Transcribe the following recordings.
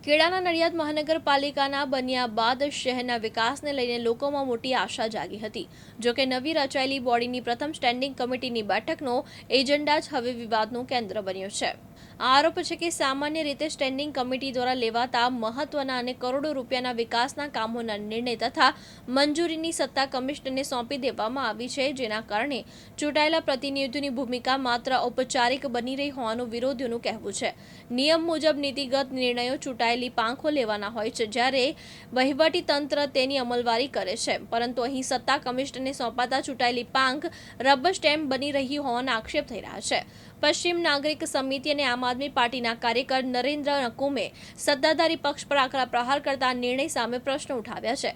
ખેડાના નડિયાદ મહાનગરપાલિકાના બન્યા બાદ શહેરના વિકાસને લઈને લોકોમાં મોટી આશા જાગી હતી. જોકે નવી રચાયેલી બોડીની પ્રથમ સ્ટેન્ડિંગ કમિટીની બેઠકનો એજન્ડા જ હવે વિવાદનું કેન્દ્ર બન્યો છે. આરોપ છે કે સામાન્ય રીતે સ્ટેન્ડિંગ કમિટી દ્વારા લેવાતા મહત્વના અને કરોડો રૂપિયાના વિકાસના કામોના નિર્ણય તથા મંજૂરીની સત્તા કમિશનરને સોંપી દેવામાં આવી છે, જેના કારણે ચૂંટાયેલા પ્રતિનિધિઓની ભૂમિકા માત્ર ઔપચારિક બની રહી હોવાનું વિરોધીઓનું કહેવું છે. નિયમ મુજબ નીતિગત નિર્ણયો ચૂંટાયેલી પાંખો લેવાના હોય છે, જ્યારે વહીવટી તંત્ર તેની અમલવારી કરે છે, પરંતુ અહીં સત્તા કમિશનરને સોંપાતા ચૂંટાયેલી પાંખ રબર સ્ટેમ્પ બની રહી હોવાના આક્ષેપ થઈ રહ્યા છે. પશ્ચિમ નાગરિક સમિતિ અને આમ આદમી પાર્ટીના કાર્યકર નરેન્દ્ર નકુમે સત્તાધારી પક્ષ પર આકરા પ્રહાર કરતા નિર્ણય સામે પ્રશ્નો ઉઠાવ્યા છે.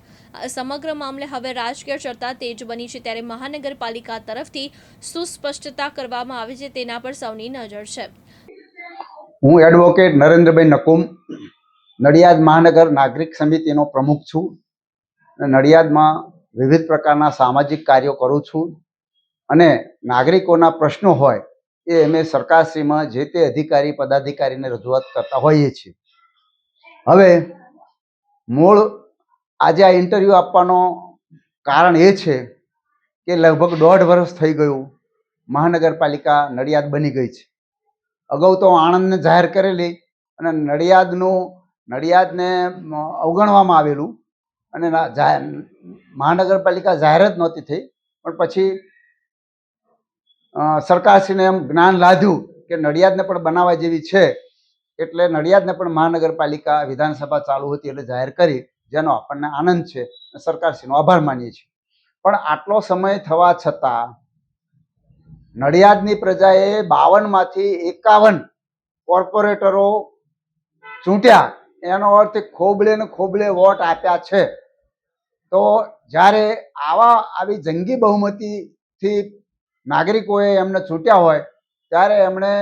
સમગ્ર મામલે હવે રાજકીય ચર્ચા તેજ બની છે, ત્યારે મહાનગરપાલિકા તરફથી સુસ્પષ્ટતા કરવામાં આવે છે તેના પર સૌની નજર છે. હું એડવોકેટ નરેન્દ્રભાઈ નકુમ નડિયાદ મહાનગર નાગરિક સમિતિનો પ્રમુખ છું. નડિયાદમાં વિવિધ પ્રકારના સામાજિક કાર્યો કરું છું અને નાગરિકોના પ્રશ્નો હોય એ અમે સરકારશ્રીમાં જે તે અધિકારી પદાધિકારીને રજૂઆત કરતા હોઈએ છીએ. હવે મૂળ આજે આ ઇન્ટરવ્યૂ આપવાનો કારણ એ છે કે લગભગ 1.5 વર્ષ થઈ ગયું મહાનગરપાલિકા નડિયાદ બની ગઈ છે. અગાઉ તો આણંદને જાહેર કરેલી અને નડિયાદને અવગણવામાં આવેલું અને મહાનગરપાલિકા જાહેર જ નહોતી થઈ. પણ પછી સરકારશ્રીને એમ જ્ઞાન લાદ્યું કે નડિયાદને પણ બનાવવા જેવી છે, એટલે નડિયાદને પણ મહાનગરપાલિકા વિધાનસભા ચાલુ હતી એટલે જાહેર કરી, જેનો આપણને આનંદ છે. સરકારશ્રીનો આભાર માનીએ છીએ. પણ આટલો સમય થવા છતાં નડિયાદની પ્રજાએ 52માંથી 51 કોર્પોરેટરો ચૂંટ્યા, એનો અર્થ ખોબલે ને ખોબલે વોટ આપ્યા છે. તો જ્યારે આવી જંગી બહુમતીથી નાગરિકોએ એમને ચૂંટ્યા હોય ત્યારે એમણે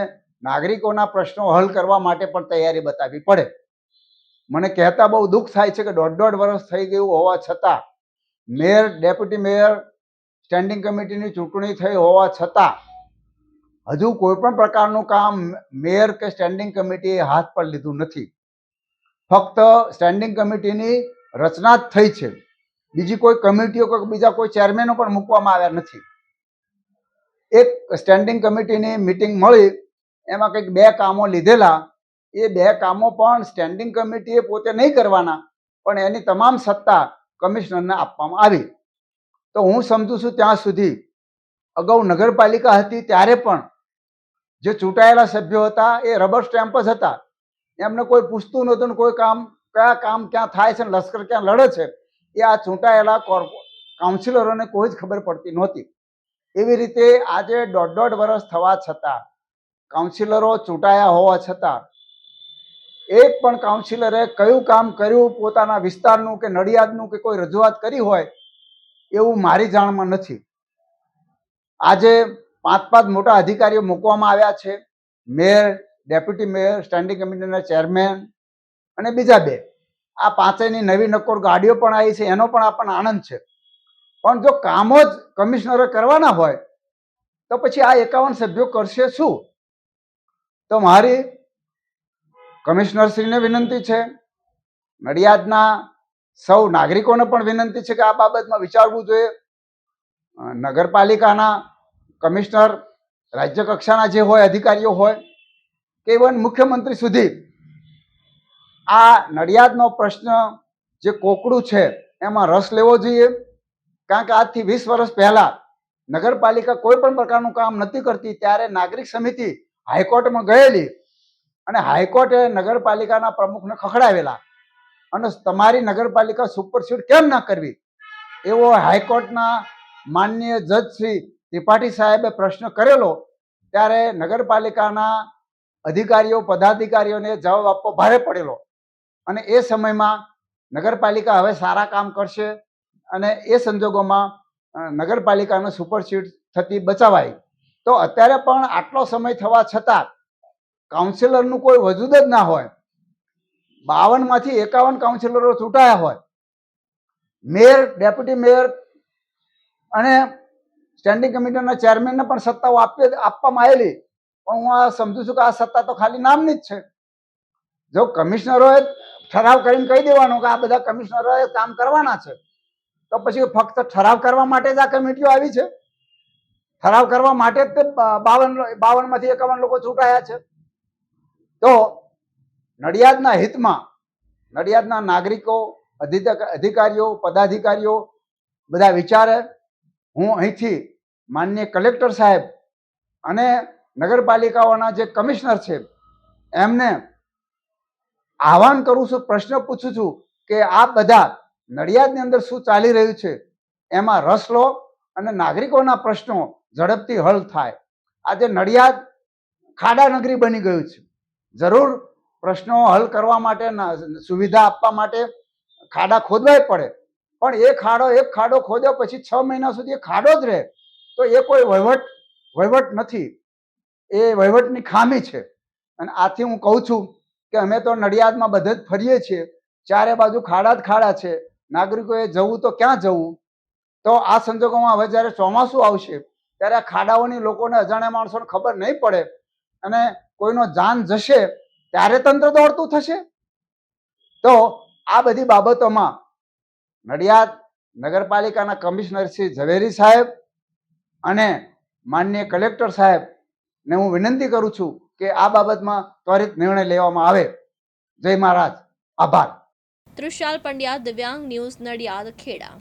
નાગરિકોના પ્રશ્નો હલ કરવા માટે પણ તૈયારી બતાવવી પડે. મને કહેતા બહુ દુઃખ થાય છે કે 1.5 વર્ષ થઈ ગયું હોવા છતાં મેયર, ડેપ્યુટી મેયર, સ્ટેન્ડિંગ કમિટીની ચૂંટણી થઈ હોવા છતાં હજુ કોઈ પણ પ્રકારનું કામ મેયર કે સ્ટેન્ડિંગ કમિટીએ હાથ પર લીધું નથી. ફક્ત સ્ટેન્ડિંગ કમિટીની રચના જ થઈ છે, બીજી કોઈ કમિટીઓ કે બીજા કોઈ ચેરમેનો પણ મૂકવામાં આવ્યા નથી. એક સ્ટેન્ડિંગ કમિટીની મિટિંગ મળી, એમાં કંઈક 2 કામો લીધેલા. એ 2 કામો પણ સ્ટેન્ડિંગ કમિટીએ પોતે નહીં કરવાના, પણ એની તમામ સત્તા કમિશનરને આપવામાં આવી. તો હું સમજુ છું ત્યાં સુધી અગાઉ નગરપાલિકા હતી ત્યારે પણ જે ચૂંટાયેલા સભ્યો હતા એ રબર સ્ટેમ્પ જ હતા. એમને કોઈ પૂછતું નહોતું ને કોઈ કયા કામ ક્યાં થાય છે, લશ્કર ક્યાં લડે છે, એ આ ચૂંટાયેલા કાઉન્સિલરોને કોઈ જ ખબર પડતી નહોતી. એવી રીતે આજે 1.5 વર્ષ થવા છતાં કાઉન્સિલરો ચૂંટાયા હોવા છતાં એક પણ કાઉન્સિલરે કયું કામ કર્યું પોતાના વિસ્તારનું કે નડિયાદનું કે કોઈ રજૂઆત કરી હોય એવું મારી જાણમાં નથી. આજે 5 મોટા અધિકારીઓ મૂકવામાં આવ્યા છે, મેયર, ડેપ્યુટી મેયર, સ્ટેન્ડિંગ કમિટીના ચેરમેન અને બીજા 2. આ 5ની નવી નક્કોર ગાડીઓ પણ આવી છે, એનો પણ આપણને આનંદ છે. પણ જો કામો જ કમિશનરે કરવાના હોય તો પછી આ 51 સભ્યો કરશે શું? તો મારી કમિશનરશ્રીને વિનંતી છે, નડિયાદના સૌ નાગરિકોને પણ વિનંતી છે કે આ બાબતમાં વિચારવું જોઈએ. નગરપાલિકાના કમિશનર, રાજ્ય કક્ષાના જે હોય અધિકારીઓ હોય કે ઇવન મુખ્યમંત્રી સુધી આ નડિયાદનો પ્રશ્ન જે કોકડું છે એમાં રસ લેવો જોઈએ. કારણ કે આજથી 20 વર્ષ પહેલા નગરપાલિકા કોઈ પણ પ્રકારનું કામ નથી કરતી ત્યારે નાગરિક સમિતિ હાઈકોર્ટમાં ગયેલી અને હાઈકોર્ટે નગરપાલિકાના પ્રમુખને ખખડાવેલા અને તમારી નગરપાલિકા સુપરસીડ કેમ ના કરવી એવો હાઈકોર્ટના માનનીય જજ શ્રી ત્રિપાઠી સાહેબે પ્રશ્ન કરેલો. ત્યારે નગરપાલિકાના અધિકારીઓ પદાધિકારીઓને જવાબ આપવો ભારે પડેલો અને એ સમયમાં નગરપાલિકા હવે સારા કામ કરશે અને એ સંજોગોમાં નગરપાલિકાનું સુપરસીડ થતી બચાવાય. તો અત્યારે પણ આટલો સમય થવા છતાં કાઉન્સિલરનું કોઈ વજૂદ જ ના હોય, 52માંથી 51 કાઉન્સિલરો ચૂંટાયા હોય, મેયર, ડેપ્યુટી મેયર અને સ્ટેન્ડિંગ કમિટીના ચેરમેનને પણ સત્તાઓ આપવામાં આવેલી, પણ હું આ સમજુ છું કે આ સત્તા તો ખાલી નામની જ છે. જો કમિશનરોએ ઠરાવ કરીને કહી દેવાનું કે આ બધા કમિશનરોએ કામ કરવાના છે, તો પછી ફક્ત ઠરાવ કરવા માટે જ આ કમિટીઓ આવી છે? ઠરાવ કરવા માટે જ તે 52 માંથી 51 લોકો ચૂંટાયા છે. તો નડિયાદના હિતમાં નડિયાદના નાગરિકો, અધિકારીઓ, પદાધિકારીઓ બધા વિચારે. હું અહીંથી માનનીય કલેક્ટર સાહેબ અને નગરપાલિકાઓના જે કમિશનર છે એમને આહવાન કરું છું, પ્રશ્ન પૂછું છું કે આ બધા નડિયાદની અંદર શું ચાલી રહ્યું છે એમાં રસ લો અને નાગરિકોના પ્રશ્નો ઝડપથી હલ થાય. આજે નડિયાદ ખાડા નગરી બની ગયું છે. જરૂર પ્રશ્નો હલ કરવા માટે, સુવિધા આપવા માટે ખાડા ખોદવાય પડે, પણ એક ખાડો ખોદ્યો પછી 6 મહિના સુધી એ ખાડો જ રહે, તો એ કોઈ વહીવટ નથી, એ વહીવટની ખામી છે. અને આથી હું કહું છું કે અમે તો નડિયાદમાં બધે જ ફરીએ છીએ, ચારે બાજુ ખાડા જ ખાડા છે. નાગરિકોએ જવું તો ક્યાં જવું? તો આ સંજોગોમાં હવે જ્યારે ચોમાસું આવશે ત્યારે આ ખાડાઓની લોકોને, અજાણ્યા માણસોને ખબર નહીં પડે અને કોઈનો જાન જશે ત્યારે તંત્ર દોડતું થશે. તો આ બધી બાબતોમાં નડિયાદ નગરપાલિકાના કમિશનર શ્રી ઝવેરી સાહેબ અને માનનીય કલેક્ટર સાહેબને હું વિનંતી કરું છું કે આ બાબતમાં ત્વરિત નિર્ણય લેવામાં આવે. જય મહારાજ. આભાર. તૃષાલ પંડ્યા, દિવ્યાંગ ન્યૂઝ, નડિયાદ, ખેડા.